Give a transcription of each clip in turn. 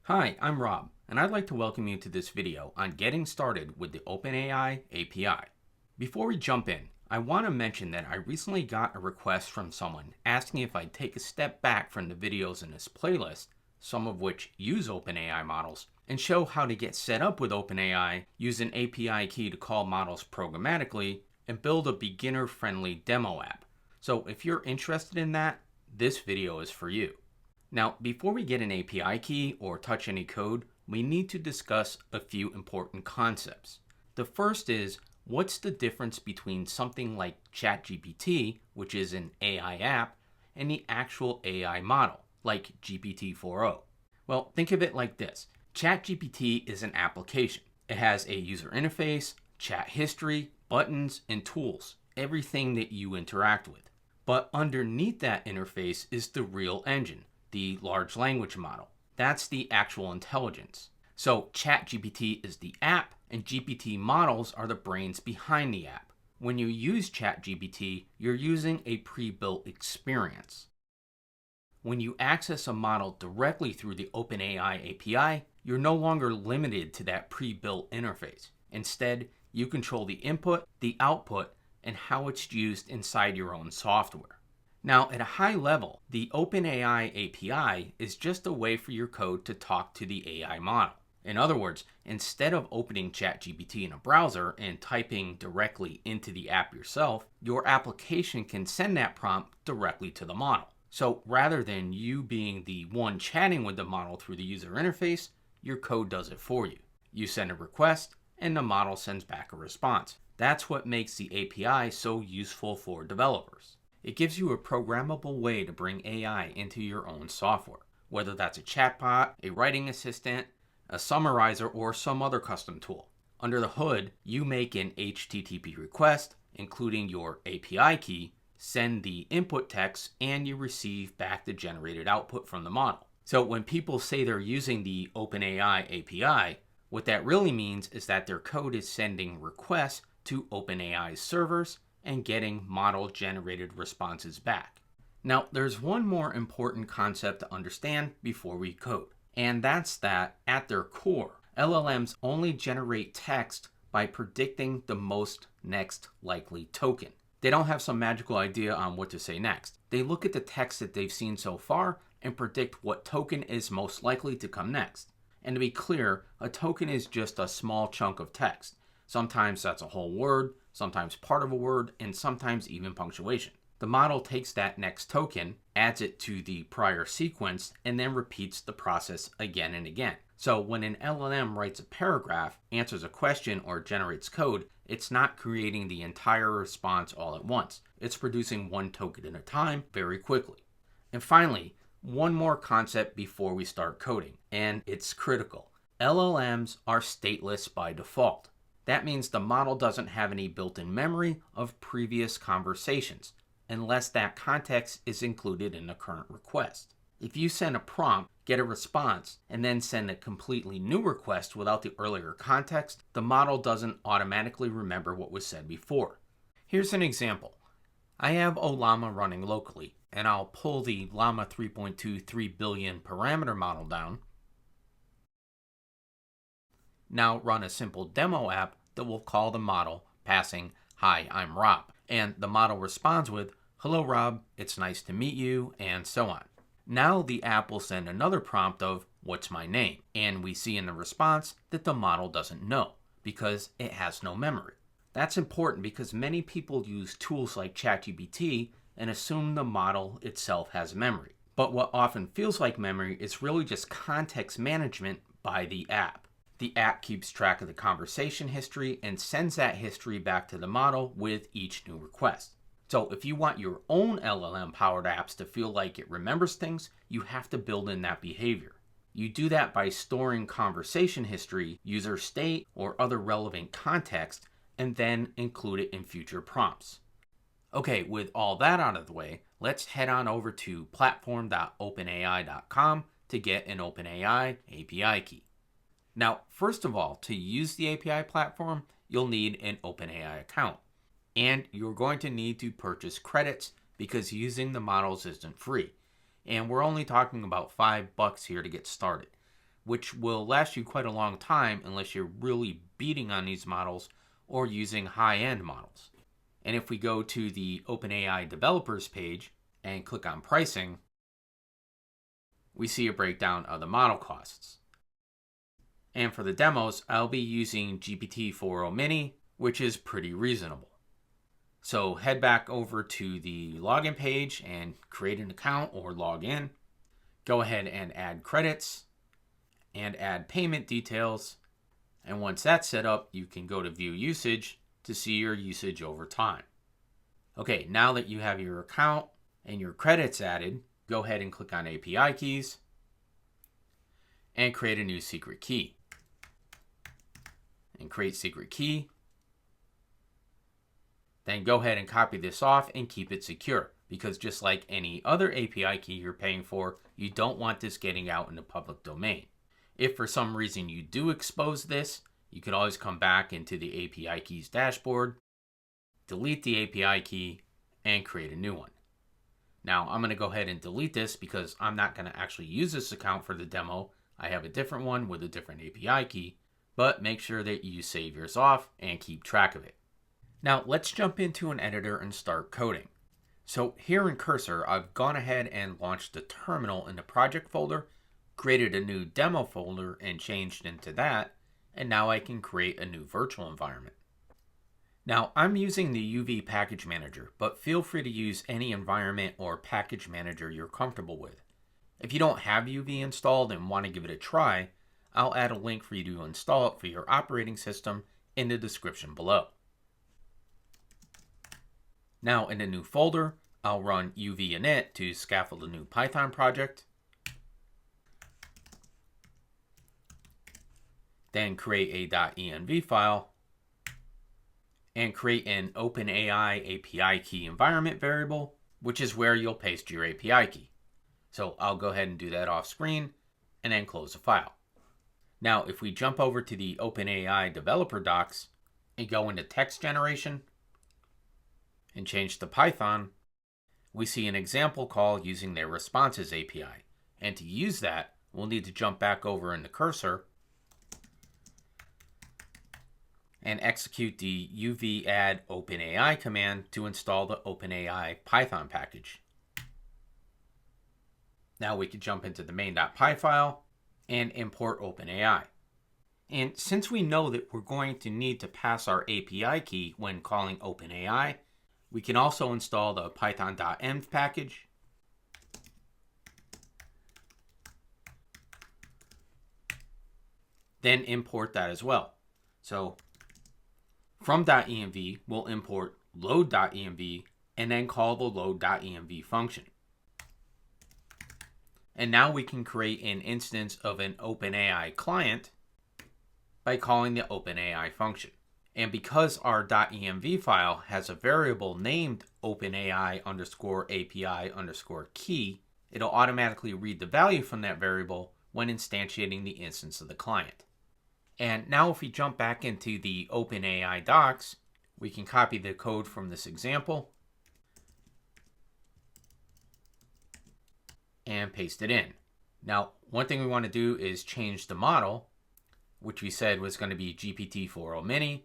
Hi, I'm Rob, and I'd like to welcome you to this video on getting started with the OpenAI API. Before we jump in, I want to mention that I recently got a request from someone asking if I'd take a step back from the videos in this playlist, some of which use OpenAI models, and show how to get set up with OpenAI, use an API key to call models programmatically, and build a beginner-friendly demo app. So if you're interested in that, this video is for you. Now, before we get an API key or touch any code, we need to discuss a few important concepts. The first is, what's the difference between something like ChatGPT, which is an AI app, and the actual AI model, like GPT-4o? Well, think of it like this. ChatGPT is an application. It has a user interface, chat history, buttons, and tools, everything that you interact with. But underneath that interface is the real engine, the large language model. That's the actual intelligence. So ChatGPT is the app, and GPT models are the brains behind the app. When you use ChatGPT, you're using a pre-built experience. When you access a model directly through the OpenAI API, you're no longer limited to that pre-built interface. Instead, you control the input, the output, and how it's used inside your own software. Now, at a high level, the OpenAI API is just a way for your code to talk to the AI model. In other words, instead of opening ChatGPT in a browser and typing directly into the app yourself, your application can send that prompt directly to the model. So rather than you being the one chatting with the model through the user interface, your code does it for you. You send a request, and the model sends back a response. That's what makes the API so useful for developers. It gives you a programmable way to bring AI into your own software, whether that's a chatbot, a writing assistant, a summarizer, or some other custom tool. Under the hood, you make an HTTP request, including your API key, send the input text, and you receive back the generated output from the model. So when people say they're using the OpenAI API, what that really means is that their code is sending requests to OpenAI's servers and getting model-generated responses back. Now, there's one more important concept to understand before we code, and that's that at their core, LLMs only generate text by predicting the most next likely token. They don't have some magical idea on what to say next. They look at the text that they've seen so far and predict what token is most likely to come next. And to be clear, a token is just a small chunk of text. Sometimes that's a whole word, sometimes part of a word, and sometimes even punctuation. The model takes that next token, adds it to the prior sequence, and then repeats the process again and again. So when an LLM writes a paragraph, answers a question, or generates code, it's not creating the entire response all at once. It's producing one token at a time very quickly. And finally, one more concept before we start coding, and it's critical. LLMs are stateless by default. That means the model doesn't have any built-in memory of previous conversations, unless that context is included in the current request. If you send a prompt, get a response, and then send a completely new request without the earlier context, the model doesn't automatically remember what was said before. Here's an example. I have Ollama running locally, and I'll pull the Llama 3.2 3 billion parameter model down. Now run a simple demo app that will call the model passing, "Hi, I'm Rob." And the model responds with, "Hello Rob, it's nice to meet you," and so on. Now the app will send another prompt of, "What's my name?" And we see in the response that the model doesn't know because it has no memory. That's important because many people use tools like ChatGPT and assume the model itself has memory. But what often feels like memory is really just context management by the app. The app keeps track of the conversation history and sends that history back to the model with each new request. So if you want your own LLM-powered apps to feel like it remembers things, you have to build in that behavior. You do that by storing conversation history, user state, or other relevant context, and then include it in future prompts. Okay, with all that out of the way, let's head on over to platform.openai.com to get an OpenAI API key. Now, first of all, to use the API platform, you'll need an OpenAI account. And you're going to need to purchase credits because using the models isn't free. And we're only talking about $5 here to get started. which will last you quite a long time unless you're really beating on these models or using high-end models. And if we go to the OpenAI developers page and click on pricing, we see a breakdown of the model costs. And for the demos, I'll be using GPT-4o Mini, which is pretty reasonable. So head back over to the login page and create an account or log in. Go ahead and add credits and add payment details. And once that's set up, you can go to view usage to see your usage over time. Okay, now that you have your account and your credits added, go ahead and click on API keys and create a new secret key. And create secret key. Then go ahead and copy this off and keep it secure, because just like any other API key you're paying for, you don't want this getting out in the public domain. If for some reason you do expose this, you can always come back into the API keys dashboard, delete the API key, and create a new one. Now I'm going to go ahead and delete this because I'm not going to actually use this account for the demo. I have a different one with a different API key, but make sure that you save yours off and keep track of it. Now let's jump into an editor and start coding. So here in Cursor, I've gone ahead and launched the terminal in the project folder, created a new demo folder and changed into that, and now I can create a new virtual environment. Now I'm using the UV package manager, but feel free to use any environment or package manager you're comfortable with. If you don't have UV installed and want to give it a try, I'll add a link for you to install it for your operating system in the description below. Now in the new folder, I'll run UV init to scaffold a new Python project. Then create a .env file and create an OpenAI API key environment variable, which is where you'll paste your API key. So I'll go ahead and do that off screen and then close the file. Now if we jump over to the OpenAI developer docs and go into text generation, and change to Python, we see an example call using their responses API. And to use that, we'll need to jump back over in the cursor and execute the UV add OpenAI command to install the OpenAI Python package. Now we can jump into the main.py file and import OpenAI. And since we know that we're going to need to pass our API key when calling OpenAI, we can also install the python.env package. Then import that as well. So from .env, we'll import load.env and then call the load.env function. And now we can create an instance of an OpenAI client by calling the OpenAI function. And because our .env file has a variable named OpenAI API key, it'll automatically read the value from that variable when instantiating the instance of the client. And now if we jump back into the OpenAI docs, we can copy the code from this example and paste it in. Now, one thing we want to do is change the model, which we said was going to be GPT-4o Mini.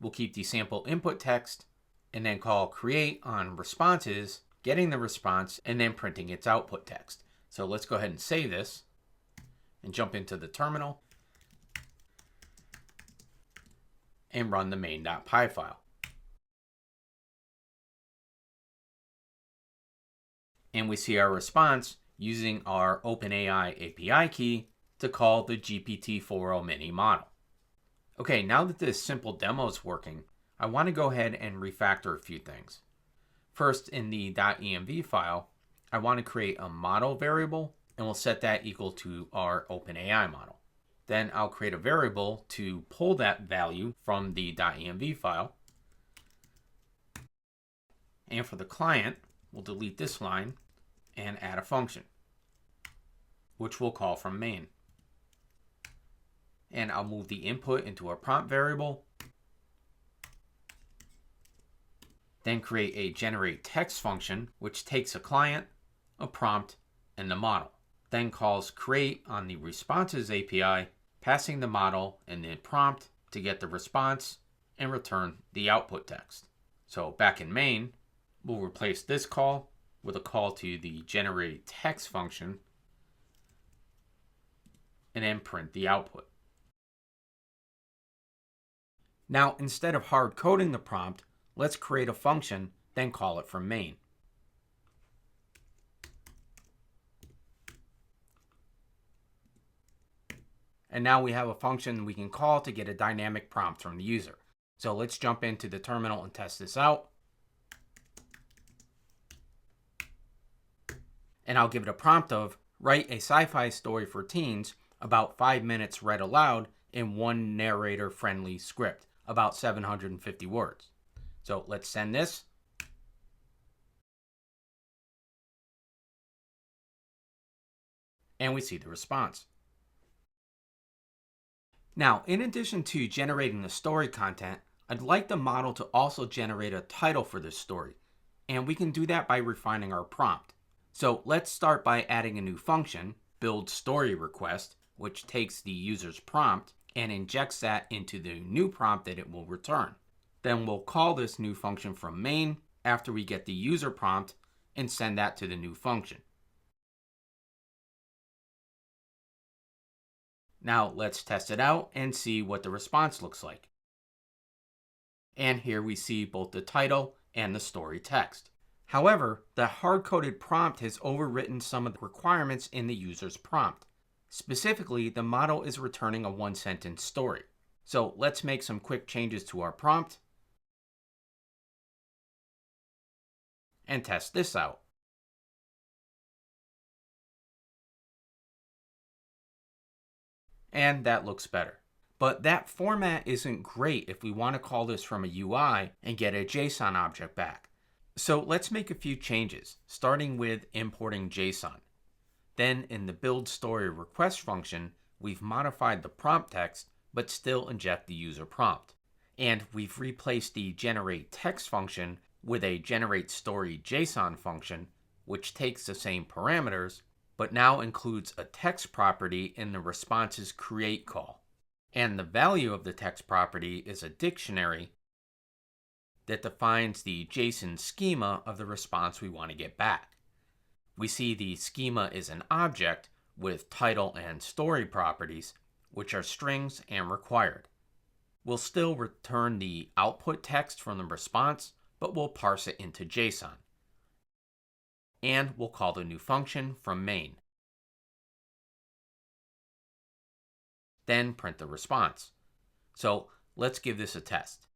We'll keep the sample input text and then call create on responses, getting the response, and then printing its output text. So let's go ahead and save this and jump into the terminal and run the main.py file. And we see our response using our OpenAI API key to call the GPT-4o Mini model. Okay, now that this simple demo is working, I want to go ahead and refactor a few things. First, in the .env file, I want to create a model variable, and we'll set that equal to our OpenAI model. Then I'll create a variable to pull that value from the .env file. And for the client, we'll delete this line and add a function, which we'll call from main. And I'll move the input into a prompt variable. Then create a generate text function, which takes a client, a prompt, and the model. then calls create on the responses API, passing the model in the prompt to get the response and return the output text. So back in main, we'll replace this call with a call to the generate text function and then print the output. Now, instead of hard coding the prompt, let's create a function, then call it from main. And now we have a function we can call to get a dynamic prompt from the user. So let's jump into the terminal and test this out. And I'll give it a prompt of write a sci-fi story for teens about 5 minutes read aloud in one narrator-friendly script, about 750 words. So let's send this. And we see the response. Now, in addition to generating the story content, I'd like the model to also generate a title for this story. And we can do that by refining our prompt. So let's start by adding a new function, build story request, which takes the user's prompt and injects that into the new prompt that it will return. Then we'll call this new function from main after we get the user prompt and send that to the new function. Now let's test it out and see what the response looks like. And here we see both the title and the story text. However, the hard-coded prompt has overwritten some of the requirements in the user's prompt. Specifically, the model is returning a one-sentence story. So let's make some quick changes to our prompt and test this out. And that looks better. But that format isn't great if we want to call this from a UI and get a JSON object back. So let's make a few changes, starting with importing JSON. Then in the build story request function, we've modified the prompt text, but still inject the user prompt. And we've replaced the generate text function with a generate story JSON function, which takes the same parameters, but now includes a text property in the responses create call. And the value of the text property is a dictionary that defines the JSON schema of the response we want to get back. We see the schema is an object with title and story properties, which are strings and required. We'll still return the output text from the response, but we'll parse it into JSON. And we'll call the new function from main. Then print the response. So let's give this a test.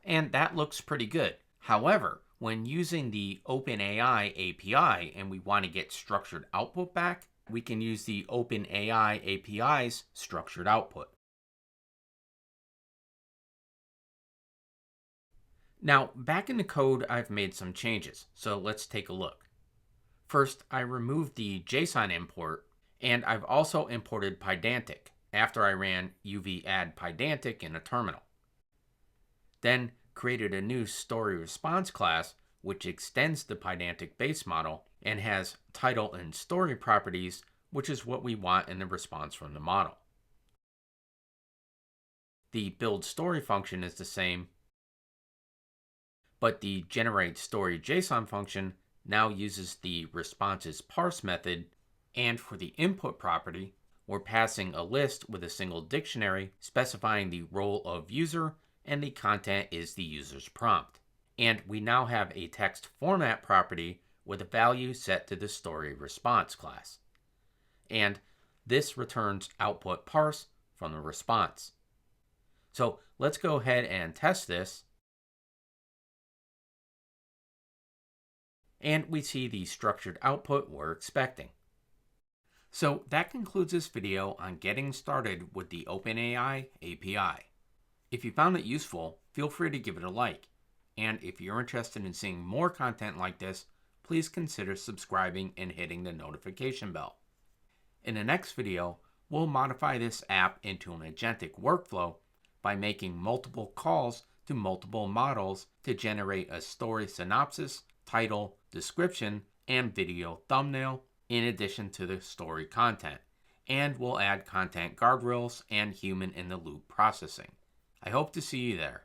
And that looks pretty good. However, when using the OpenAI API and we want to get structured output back, we can use the OpenAI API's structured output. Now, back in the code, I've made some changes, so let's take a look. First, I removed the JSON import, and I've also imported Pydantic after I ran uv add Pydantic in a terminal. Then created a new story response class, which extends the Pydantic base model and has title and story properties, which is what we want in the response from the model. The build story function is the same, but the generate story JSON function now uses the responses parse method, and for the input property, we're passing a list with a single dictionary specifying the role of user, and the content is the user's prompt. And we now have a text format property with a value set to the story response class. And this returns output parse from the response. So let's go ahead and test this. And we see the structured output we're expecting. So that concludes this video on getting started with the OpenAI API. If you found it useful, feel free to give it a like. And if you're interested in seeing more content like this, please consider subscribing and hitting the notification bell. In the next video, we'll modify this app into an agentic workflow by making multiple calls to multiple models to generate a story synopsis title, description, and video thumbnail, in addition to the story content. And we'll add content guardrails and human in the loop processing. I hope to see you there.